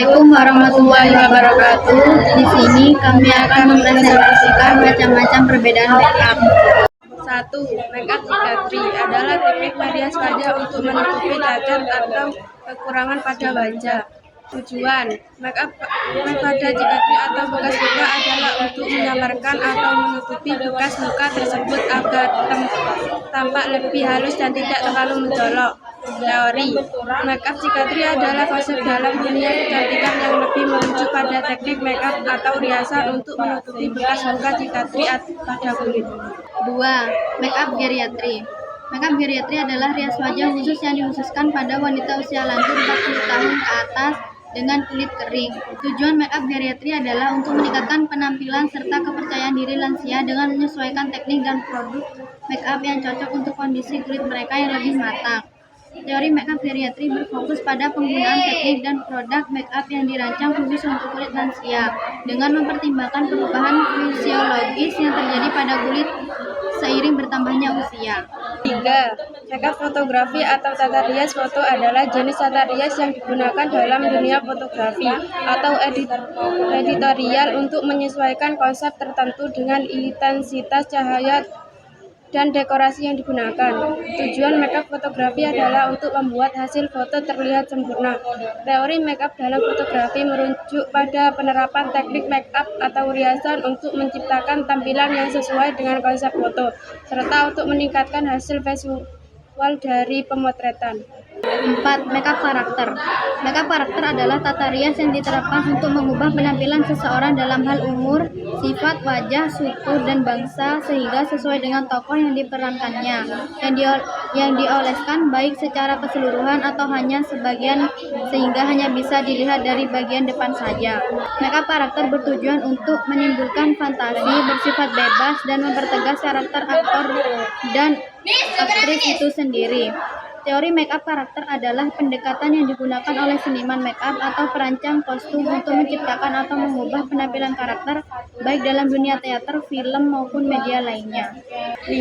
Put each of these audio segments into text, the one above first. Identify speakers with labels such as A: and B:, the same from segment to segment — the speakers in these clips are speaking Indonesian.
A: Assalamualaikum warahmatullahi wabarakatuh. Di sini kami akan mempresentasikan macam-macam perbedaan makeup.
B: 1. Makeup cicatric adalah teknik merias wajah untuk menutupi cacat atau kekurangan pada wajah. Tujuan makeup pada cicatric atau bekas luka adalah untuk menyamarkan atau menutupi bekas luka tersebut agar tampak lebih halus dan tidak terlalu mencolok. Teori makeup cicatric adalah konsep dalam dunia kecantikan yang lebih merujuk pada teknik makeup atau riasan untuk menutupi bekas luka cicatric pada kulit.
A: 2. Makeup geriatri. Makeup geriatri adalah rias wajah khusus yang dikhususkan pada wanita usia lanjut 40 tahun ke atas dengan kulit kering. Tujuan makeup geriatri adalah untuk meningkatkan penampilan serta kepercayaan diri lansia dengan menyesuaikan teknik dan produk makeup yang cocok untuk kondisi kulit mereka yang lebih matang. Teori makeup geriatri berfokus pada penggunaan teknik dan produk makeup yang dirancang khusus untuk kulit lansia dengan mempertimbangkan perubahan fisiologis yang terjadi pada kulit seiring bertambahnya usia.
B: 3. Makeup fotografi atau tata rias foto adalah jenis tata rias yang digunakan dalam dunia fotografi atau editorial untuk menyesuaikan konsep tertentu dengan intensitas cahaya dan dekorasi yang digunakan. Tujuan makeup fotografi adalah untuk membuat hasil foto terlihat sempurna. Teori makeup dalam fotografi merujuk pada penerapan teknik makeup atau riasan untuk menciptakan tampilan yang sesuai dengan konsep foto, serta untuk meningkatkan hasil visual dari pemotretan.
A: 4. Makeup karakter. Makeup karakter adalah tata rias yang diterapkan untuk mengubah penampilan seseorang dalam hal umur, sifat, wajah, suku, dan bangsa sehingga sesuai dengan tokoh yang diperankannya, yang dioleskan baik secara keseluruhan atau hanya sebagian sehingga hanya bisa dilihat dari bagian depan saja. Makeup karakter bertujuan untuk menimbulkan fantasi, bersifat bebas, dan mempertegas karakter aktor dan aktris itu sendiri. Teori makeup karakter adalah pendekatan yang digunakan oleh seniman makeup atau perancang kostum untuk menciptakan atau mengubah penampilan karakter baik dalam dunia teater, film, maupun media lainnya.
B: 5.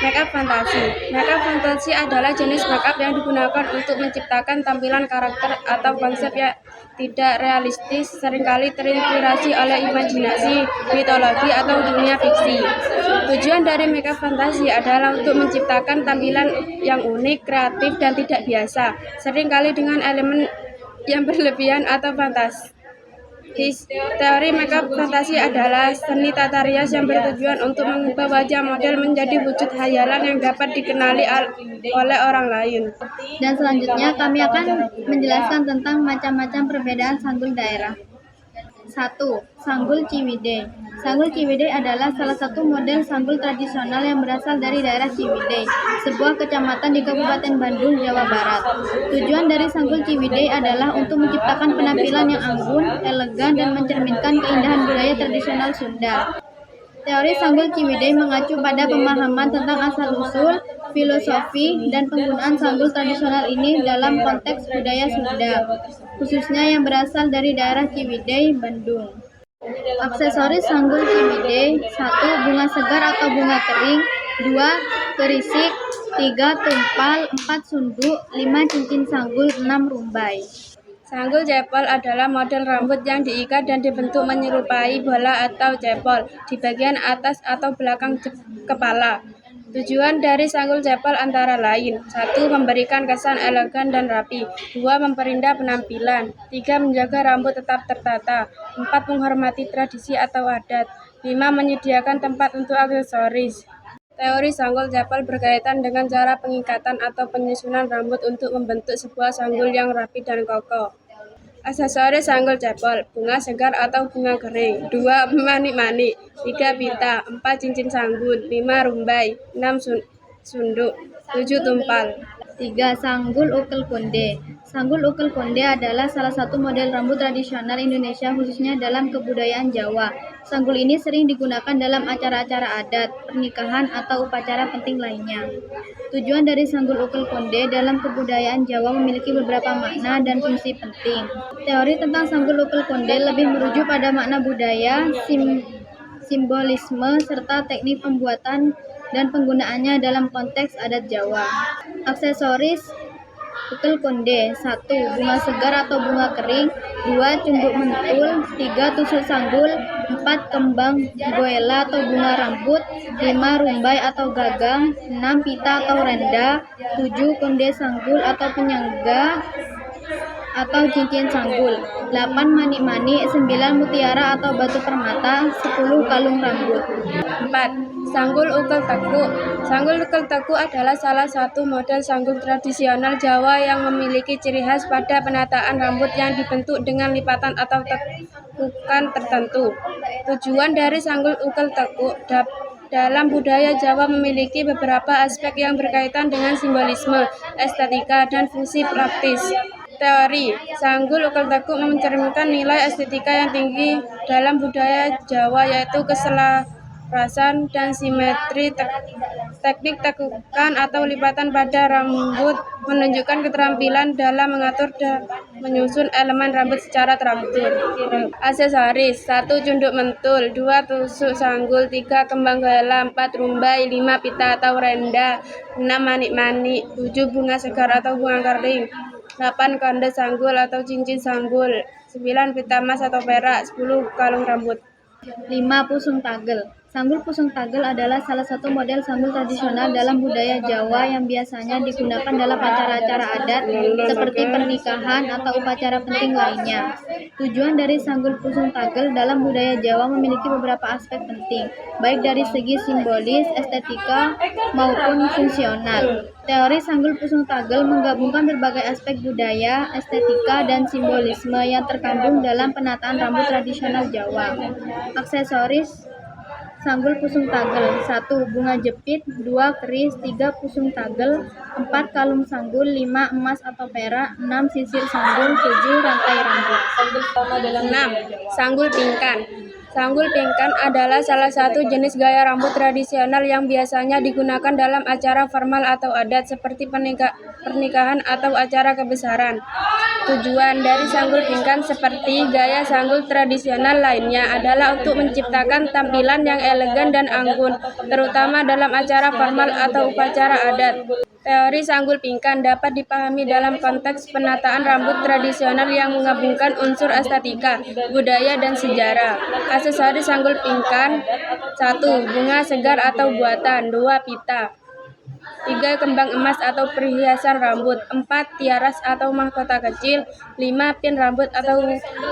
B: Makeup fantasi. Makeup fantasi adalah jenis makeup yang digunakan untuk menciptakan tampilan karakter atau konsep yang tidak realistis, seringkali terinspirasi oleh imajinasi, mitologi, atau dunia fiksi. Tujuan dari makeup fantasi adalah untuk menciptakan tampilan yang unik, kreatif, dan tidak biasa, seringkali dengan elemen yang berlebihan atau fantastis. Teori makeup fantasi adalah seni tata rias yang bertujuan untuk mengubah wajah model menjadi wujud khayalan yang dapat dikenali oleh orang lain.
A: Dan selanjutnya kami akan menjelaskan tentang macam-macam perbedaan sanggul daerah. 1. Sanggul Ciwidey. Sanggul Ciwidey adalah salah satu model sanggul tradisional yang berasal dari daerah Ciwidey, sebuah kecamatan di Kabupaten Bandung, Jawa Barat. Tujuan dari sanggul Ciwidey adalah untuk menciptakan penampilan yang anggun, elegan, dan mencerminkan keindahan budaya tradisional Sunda. Teori sanggul Ciwidey mengacu pada pemahaman tentang asal-usul, filosofi, dan penggunaan sanggul tradisional ini dalam konteks budaya Sunda, khususnya yang berasal dari daerah Ciwidey, Bandung. Aksesoris sanggul Ciwidey: 1. Bunga segar atau bunga kering, 2. Kerisik, 3. Tumpal, 4. Sunduk, 5. Cincin sanggul, 6. Rumbai.
B: Sanggul cepol adalah model rambut yang diikat dan dibentuk menyerupai bola atau cepol di bagian atas atau belakang kepala. Tujuan dari sanggul cepol antara lain: 1. Memberikan kesan elegan dan rapi, 2. Memperindah penampilan, 3. Menjaga rambut tetap tertata, 4. Menghormati tradisi atau adat, 5. Menyediakan tempat untuk aksesoris. Teori sanggul cepol berkaitan dengan cara pengikatan atau penyusunan rambut untuk membentuk sebuah sanggul yang rapi dan kokoh. Aksesoris sanggul cepol: bunga segar atau bunga kering, 2. Manik-manik, 3. Pita, 4. Cincin sanggul, 5. Rumbai, 6. Sunduk, 7. Tumpal.
A: 3. Sanggul ukel konde. Sanggul ukel konde adalah salah satu model rambut tradisional Indonesia khususnya dalam kebudayaan Jawa. Sanggul ini sering digunakan dalam acara-acara adat, pernikahan, atau upacara penting lainnya. Tujuan dari sanggul ukel konde dalam kebudayaan Jawa memiliki beberapa makna dan fungsi penting. Teori tentang sanggul ukel konde lebih merujuk pada makna budaya, simbolisme, serta teknik pembuatan dan penggunaannya dalam konteks adat Jawa. Aksesoris Ukel konde. 1. Bunga segar atau bunga kering. 2. Cunduk mentul. 3. Tusuk sanggul. 4. Kembang goela atau bunga rambut. 5. Rumbai atau gagang. 6. Pita atau renda. 7. Konde sanggul atau penyangga atau cincin sanggul. 8. Manik-manik. 9. Mutiara atau batu permata. 10. Kalung rambut.
B: 4. Sanggul ukel tekuk. Sanggul ukel tekuk adalah salah satu model sanggul tradisional Jawa yang memiliki ciri khas pada penataan rambut yang dibentuk dengan lipatan atau tekukan tertentu. Tujuan dari sanggul ukel tekuk dalam budaya Jawa memiliki beberapa aspek yang berkaitan dengan simbolisme, estetika, dan fungsi praktis. Teori sanggul ukel tekuk mencerminkan nilai estetika yang tinggi dalam budaya Jawa, yaitu keselarasan dan simetri. Teknik tekukan atau lipatan pada rambut menunjukkan keterampilan dalam mengatur dan menyusun elemen rambut secara teratur. Aksesoris: 1. Cunduk mentul. 2. Tusuk sanggul. 3. Kembang goela. 4. Rumbai. 5. Pita atau renda. 6. Manik-manik. 7. Bunga segar atau bunga kering. 8. Konde sanggul atau cincin sanggul. 9. Pita emas atau perak. 10. Kalung rambut.
A: 5. Pusung tagel. Sanggul pusung tagel adalah salah satu model sanggul tradisional dalam budaya Jawa yang biasanya digunakan dalam acara-acara adat seperti pernikahan atau upacara penting lainnya. Tujuan dari sanggul pusung tagel dalam budaya Jawa memiliki beberapa aspek penting, baik dari segi simbolis, estetika, maupun fungsional. Teori sanggul pusung tagel menggabungkan berbagai aspek budaya, estetika, dan simbolisme yang terkandung dalam penataan rambut tradisional Jawa. Aksesoris sanggul pusung tagel: 1. Bunga jepit. 2. Keris. 3. Pusung tagel. 4. Kalung sanggul. 5. Emas atau perak. 6. Sisir sanggul. 7. Rantai rambut.
B: 6. Sanggul pingkan. Sanggul pingkan adalah salah satu jenis gaya rambut tradisional yang biasanya digunakan dalam acara formal atau adat seperti pernikahan atau acara kebesaran. Tujuan dari sanggul pingkan seperti gaya sanggul tradisional lainnya adalah untuk menciptakan tampilan yang elegan dan anggun, terutama dalam acara formal atau upacara adat. Teori sanggul pingkan dapat dipahami dalam konteks penataan rambut tradisional yang menggabungkan unsur estetika, budaya, dan sejarah. Aksesoris sanggul pingkan: 1. Bunga segar atau buatan. 2. Pita. 3. Kembang emas atau perhiasan rambut. 4. Tiaras atau mahkota kecil. 5. Pin rambut atau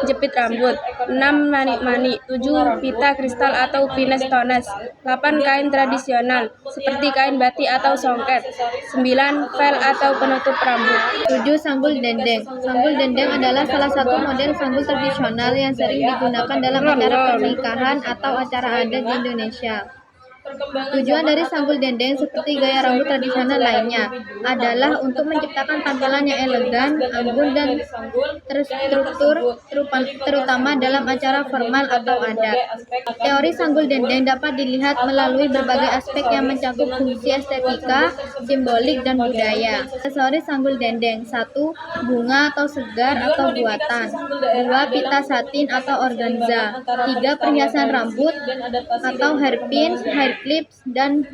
B: jepit rambut. 6. Manik-manik. 7. Pita kristal atau pines-tones. 8. Kain tradisional seperti kain batik atau songket. 9. Vel atau penutup rambut.
A: 7. Sanggul dendeng. Sanggul dendeng adalah salah satu model sanggul tradisional yang sering digunakan dalam acara pernikahan atau acara adat di Indonesia. Tujuan dari sanggul dendeng seperti gaya rambut tradisional lainnya adalah untuk menciptakan tampilan yang elegan, anggun, dan terstruktur, terutama dalam acara formal atau adat. Teori sanggul dendeng dapat dilihat melalui berbagai aspek yang mencakup fungsi estetika, simbolik, dan budaya. Aksesoris sanggul dendeng: 1. Bunga atau segar atau buatan. 2. Pita satin atau organza. 3. Perhiasan rambut atau hairpins, clips, dan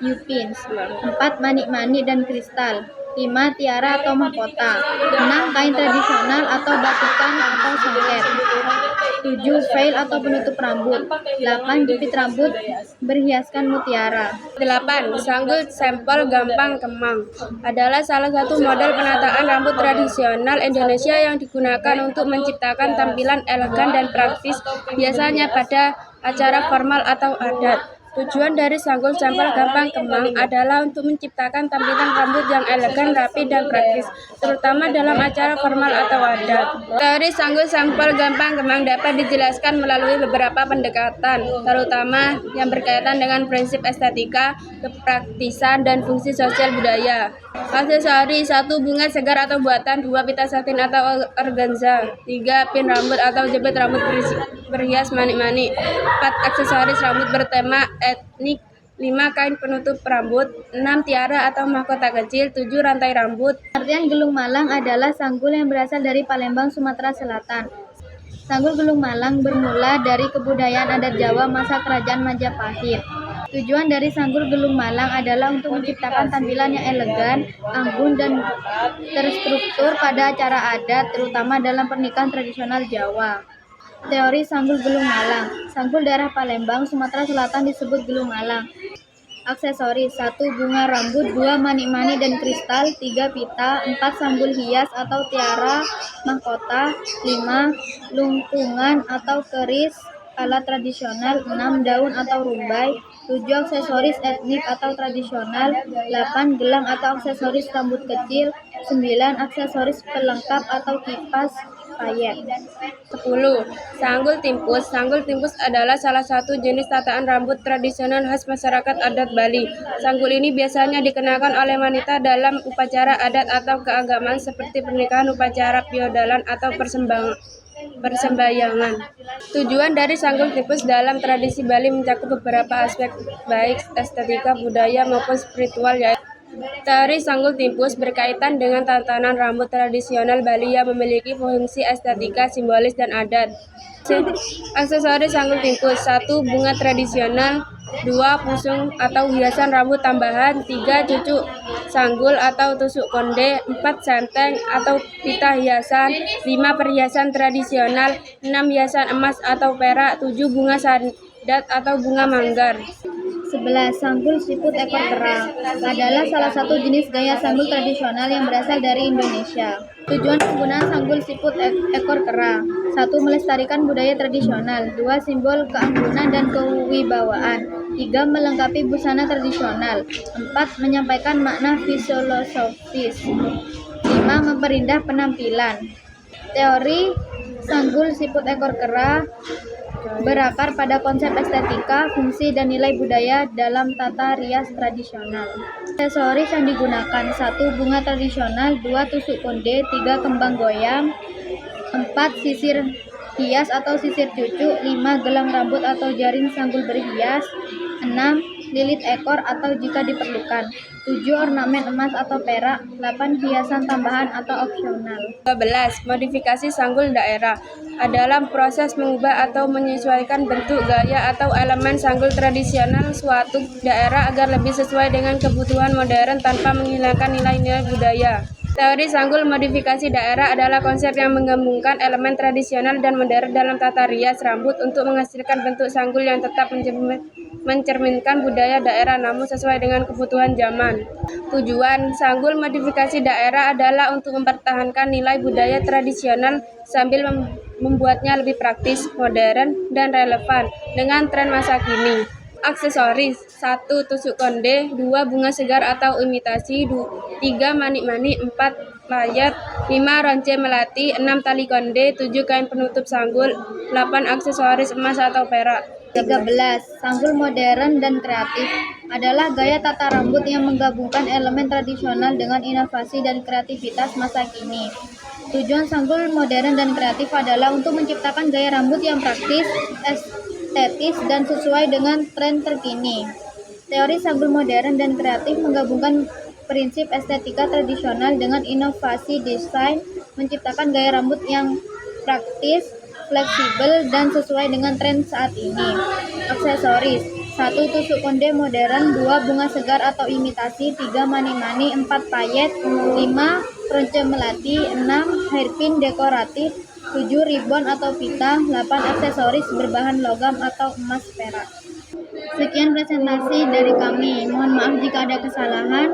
A: U-pins. 4. Manik-manik dan kristal. 5. Tiara atau mahkota. 6. Kain tradisional atau batikan atau songket. 7. Veil atau penutup rambut. 8. Jepit rambut berhiaskan mutiara.
B: 8. Sanggul sampel gampang kemang adalah salah satu model penataan rambut tradisional Indonesia yang digunakan untuk menciptakan tampilan elegan dan praktis, biasanya pada acara formal atau adat. Tujuan dari sanggul sampel gampang kemang adalah untuk menciptakan tampilan rambut yang elegan, rapi, dan praktis, terutama dalam acara formal atau adat. Teori sanggul sampel gampang kemang dapat dijelaskan melalui beberapa pendekatan, terutama yang berkaitan dengan prinsip estetika, kepraktisan, dan fungsi sosial budaya. Aksesoris: 1. Bunga segar atau buatan. 2. Pita satin atau organza. 3. Pin rambut atau jepit rambut berhias manik-manik. 4. Aksesoris rambut bertema etnik. 5. Kain penutup rambut. 6. Tiara atau mahkota kecil. 7. Rantai rambut.
A: Artian gelung malang adalah sanggul yang berasal dari Palembang, Sumatera Selatan. Sanggul gelung malang bermula dari kebudayaan adat Jawa masa Kerajaan Majapahit. Tujuan dari sanggul gelung malang adalah untuk menciptakan tampilan yang elegan, anggun, dan terstruktur pada acara adat, terutama dalam pernikahan tradisional Jawa. Teori sanggul gelung malang. Sanggul daerah Palembang, Sumatera Selatan disebut gelung malang. Aksesoris: 1. Bunga rambut, 2. Manik-manik dan kristal, 3. Pita, 4. Sanggul hias atau tiara mahkota, 5. Lungkungan atau keris alat tradisional, 6. Daun atau rumbai, 7. Aksesoris etnik atau tradisional, 8. Gelang atau aksesoris rambut kecil, 9. Aksesoris pelengkap atau kipas payet.
B: 10. Sanggul timpus. Sanggul timpus adalah salah satu jenis tataan rambut tradisional khas masyarakat adat Bali. Sanggul ini biasanya dikenakan oleh wanita dalam upacara adat atau keagamaan seperti pernikahan, upacara piodalan, atau persembahyangan. Tujuan dari sanggul timpus dalam tradisi Bali mencakup beberapa aspek baik estetika, budaya, maupun spiritual, yaitu teori sanggul timpus berkaitan dengan tatanan rambut tradisional Bali yang memiliki fungsi estetika, simbolis, dan adat. Aksesoris sanggul timpus: 1. Bunga tradisional, 2. Pusung atau hiasan rambut tambahan, 3. Cucuk sanggul atau tusuk konde, 4. Centeng atau pita hiasan, 5. Perhiasan tradisional, 6. Hiasan emas atau perak, 7. Bunga sadat atau bunga manggar.
A: 11. Sanggul siput ekor kera adalah salah satu jenis gaya sanggul tradisional yang berasal dari Indonesia. Tujuan penggunaan sanggul siput ekor kera: 1. Melestarikan budaya tradisional, 2. Simbol keanggunan dan kewibawaan, 3. Melengkapi busana tradisional, 4. Menyampaikan makna filosofis, 5. Memperindah penampilan. Teori sanggul siput ekor kera berakar pada konsep estetika, fungsi, dan nilai budaya dalam tata rias tradisional. Aksesoris yang digunakan: 1. Bunga tradisional, 2. Tusuk konde, 3. Kembang goyang, 4. Sisir hias atau sisir cucuk, 5. Gelang rambut atau jaring sanggul berhias, 6. Lilit ekor atau jika diperlukan, 7. Ornamen emas atau perak, 8. Hiasan tambahan atau opsional.
B: 12. Modifikasi sanggul daerah adalah proses mengubah atau menyesuaikan bentuk, gaya, atau elemen sanggul tradisional suatu daerah agar lebih sesuai dengan kebutuhan modern tanpa menghilangkan nilai-nilai budaya. Teori sanggul modifikasi daerah adalah konsep yang menggabungkan elemen tradisional dan modern dalam tata rias rambut untuk menghasilkan bentuk sanggul yang tetap mencerminkan budaya daerah namun sesuai dengan kebutuhan zaman. Tujuan sanggul modifikasi daerah adalah untuk mempertahankan nilai budaya tradisional sambil membuatnya lebih praktis, modern, dan relevan dengan tren masa kini. Aksesoris: 1. Tusuk konde, 2. Bunga segar atau imitasi, 3. Manik-manik, 4. Payet, 5. Ronce melati, 6. Tali konde, 7. Kain penutup sanggul, 8. Aksesoris emas atau perak.
A: 13. Sanggul modern dan kreatif adalah gaya tata rambut yang menggabungkan elemen tradisional dengan inovasi dan kreativitas masa kini. Tujuan sanggul modern dan kreatif adalah untuk menciptakan gaya rambut yang praktis, estetis, dan sesuai dengan tren terkini. Teori sanggul modern dan kreatif menggabungkan prinsip estetika tradisional dengan inovasi desain, menciptakan gaya rambut yang praktis, fleksibel, dan sesuai dengan tren saat ini. Aksesoris: 1. Tusuk konde modern, 2. Bunga segar atau imitasi, 3. Manik-manik, 4. Payet, 5. Ronce melati, 6. Hairpin dekoratif, 7. Ribbon atau pita, 8. Aksesoris berbahan logam atau emas perak. Sekian presentasi dari kami. Mohon maaf jika ada kesalahan.